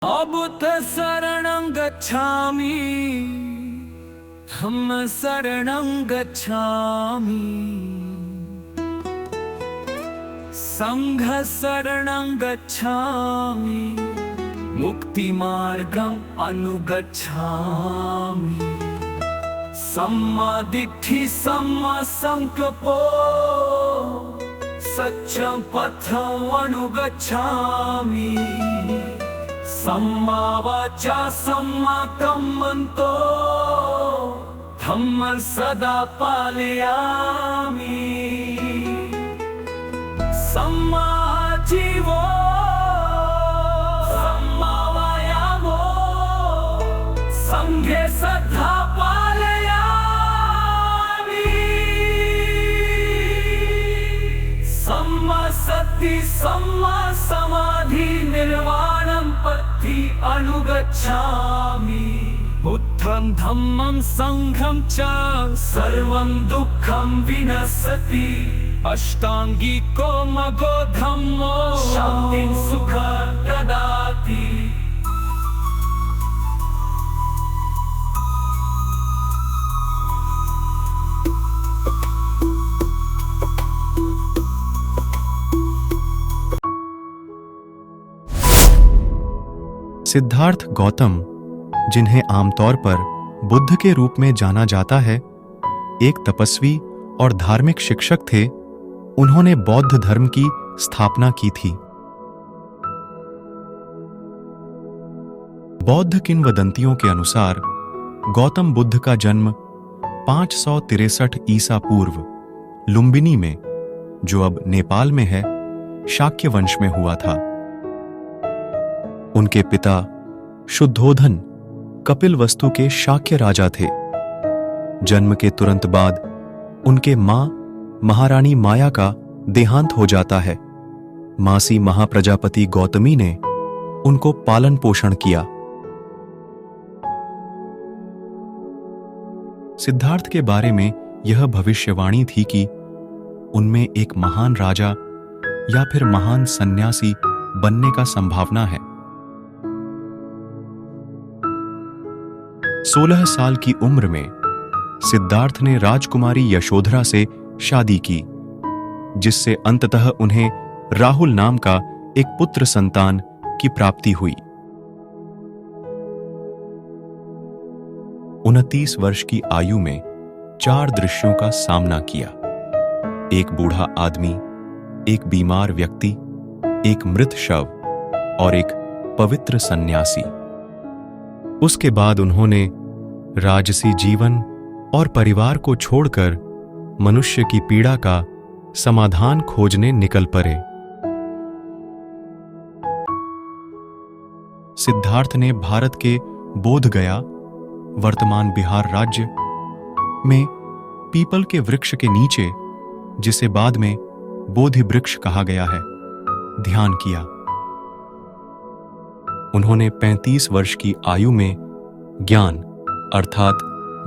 अबुत शरणं गच्छामि, धम्म शरणं गच्छामि, संघ शरणं गच्छामि, मुक्तिमार्गम् अनुगच्छामि। सम्मा दिट्ठि सम्मा संकल्पो, सत्यं पथम् अनुगच्छामि। सम्मा वाचा सम्मा कम्मन्तो, धम्मं सदा पालयामि। सम्मा जीवो सम्मा वायामो, संघे सदा पालयामि। सम्मा सति सम्मा समाधि, निर्वाणं पथि अनुगच्छामि। बुद्धं धम्मं संघं च, सर्वं दुःखं विनश्यति। अष्टांगिको मगो धम्मो, शान्तिं सुखं ददाति। सिद्धार्थ गौतम, जिन्हें आमतौर पर बुद्ध के रूप में जाना जाता है, एक तपस्वी और धार्मिक शिक्षक थे। उन्होंने बौद्ध धर्म की स्थापना की थी। बौद्ध किंवदंतियों के अनुसार गौतम बुद्ध का जन्म 563 ईसा पूर्व लुम्बिनी में, जो अब नेपाल में है, शाक्य वंश में हुआ था। उनके पिता शुद्धोधन कपिलवस्तु के शाक्य राजा थे। जन्म के तुरंत बाद उनके मां महारानी माया का देहांत हो जाता है। मासी महाप्रजापति गौतमी ने उनको पालन पोषण किया। सिद्धार्थ के बारे में यह भविष्यवाणी थी कि उनमें एक महान राजा या फिर महान सन्यासी बनने का संभावना है। 16 साल की उम्र में सिद्धार्थ ने राजकुमारी यशोधरा से शादी की, जिससे अंततः उन्हें राहुल नाम का एक पुत्र संतान की प्राप्ति हुई। 29 वर्ष की आयु में 4 दृश्यों का सामना किया। एक बूढ़ा आदमी, एक बीमार व्यक्ति, एक मृत शव और एक पवित्र सन्यासी। उसके बाद उन्होंने राजसी जीवन और परिवार को छोड़कर मनुष्य की पीड़ा का समाधान खोजने निकल पड़े। सिद्धार्थ ने भारत के बोधगया, वर्तमान बिहार राज्य में पीपल के वृक्ष के नीचे, जिसे बाद में बोधि वृक्ष कहा गया है, ध्यान किया। उन्होंने 35 वर्ष की आयु में ज्ञान अर्थात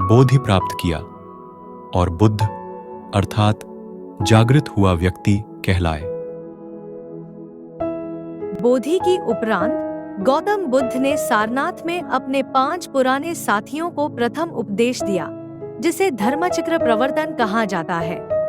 बोधि प्राप्त किया और बुद्ध अर्थात जागृत हुआ व्यक्ति कहलाए। बोधि की उपरांत गौतम बुद्ध ने सारनाथ में अपने 5 पुराने साथियों को प्रथम उपदेश दिया, जिसे धर्मचक्र प्रवर्तन कहा जाता है।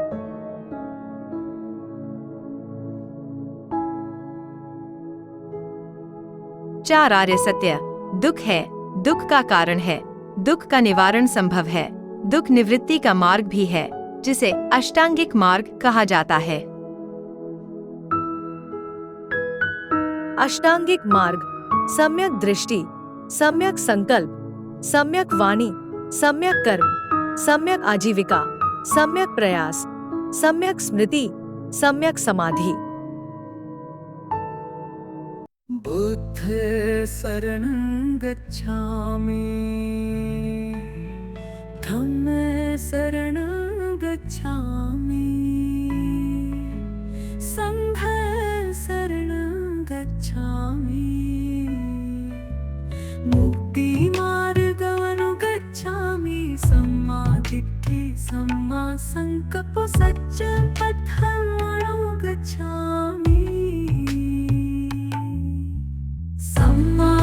चार आर्य सत्य। दुख है, दुख का कारण है, दुख का निवारण संभव है, दुख निवृत्ति का मार्ग भी है, जिसे अष्टांगिक मार्ग कहा जाता है। अष्टांगिक मार्ग सम्यक दृष्टि, सम्यक संकल्प, सम्यक वाणी, सम्यक कर्म, सम्यक आजीविका, सम्यक प्रयास, सम्यक स्मृति, सम्यक समाधि। बुद्ध शरणं गच्छामि, धम्म शरणं गच्छामि, संघ शरणं गच्छामि, मुक्तिमार्गम् अनुगच्छामि। सम्मा दिट्ठि सम्मा संकल्पो, सत्यं पथम् अनुगच्छामि। सम्मा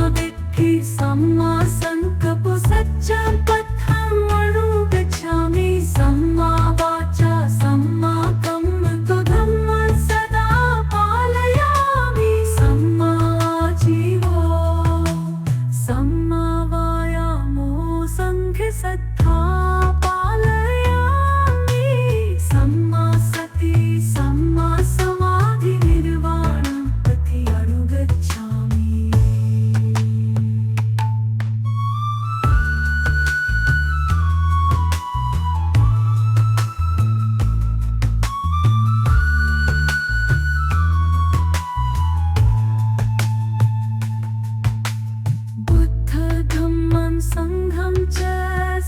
तिष्ठि सम्मा संकल्पो सत्यं पथम् अनुगच्छामि सम्मा वाचा सम्मा कम्मतो धम्मं सदा पालयामि सम्मा जीवो सम्मा वायामो संघसत्ता पालयामि सम्मा सति सम्मा समाधि निर्वाणं पथि अनुगच्छामि। बुद्ध धम्मं संघं च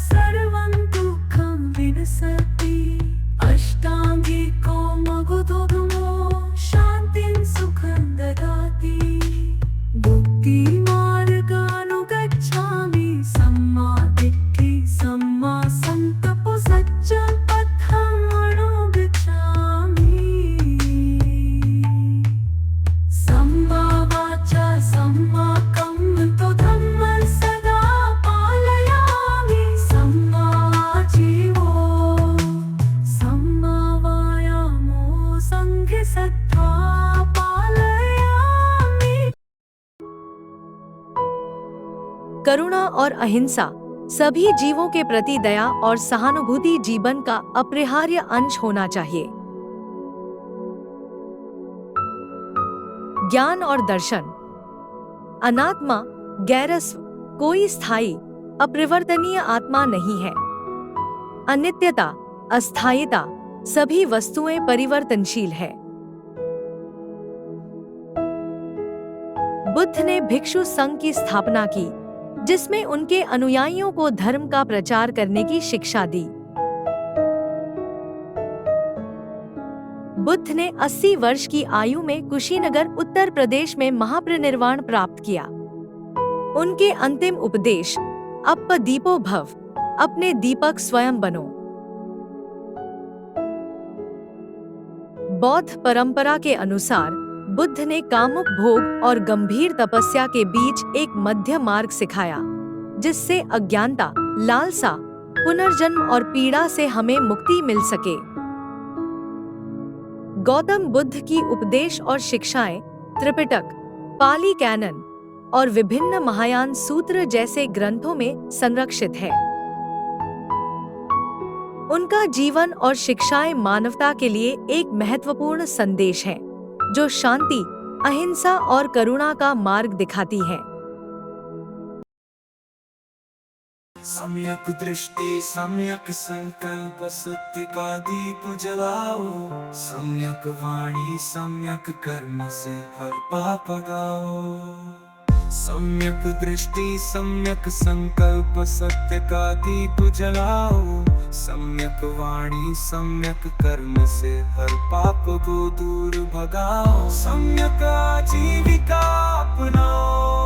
सर्वं दुःखं विनशति अष्टाङ्गिको मगधोधमो शान्तिं सुखं ददाति मुक्तिमार्गानुगच्छामि सम्मा दिट्ठि सम्मा संकल्पो सत्यं पथम् अनुगच्छामि सम्मा वाचा सम्मा कम्मतो धम्मं सदा पालयामि सम्मा जीवो सम्मा वायामो संघसत्ता पालयामि। करुणा और अहिंसा सभी जीवों के प्रति दया और सहानुभूति जीवन का अपरिहार्य अंश होना चाहिए। ज्ञान और दर्शन। अनात्मा, गैरस्व, कोई स्थायी अपरिवर्तनीय आत्मा नहीं है। अनित्यता, अस्थायीता, सभी वस्तुएं परिवर्तनशील है। बुद्ध ने भिक्षु संघ की स्थापना की, जिसमें उनके अनुयायियों को धर्म का प्रचार करने की शिक्षा दी। बुद्ध ने 80 वर्ष की आयु में कुशीनगर, उत्तर प्रदेश में महापरिनिर्वाण प्राप्त किया। उनके अंतिम उपदेश अप्प दीपो भव, अपने दीपक स्वयं बनो। बौद्ध परंपरा के अनुसार बुद्ध ने कामुक भोग और गंभीर तपस्या के बीच एक मध्य मार्ग सिखाया, जिससे अज्ञानता, लालसा, पुनर्जन्म और पीड़ा से हमें मुक्ति मिल सके। गौतम बुद्ध की उपदेश और शिक्षाएं त्रिपिटक, पाली कैनन और विभिन्न महायान सूत्र जैसे ग्रंथों में संरक्षित है। उनका जीवन और शिक्षाएं मानवता के लिए एक महत्वपूर्ण संदेश है, जो शांति, अहिंसा और करुणा का मार्ग दिखाती है। सम्यक दृष्टि सम्यक संकल्प सत्य का दीप जलाओ सम्यक वाणी सम्यक कर्म से हर पाप गाओ सम्यक दृष्टि सम्यक संकल्प सत्य का दीप जलाओ सम्यक वाणी सम्यक कर्म से हर पाप को दूर भगाओ सम्यक आजीविका अपनाओ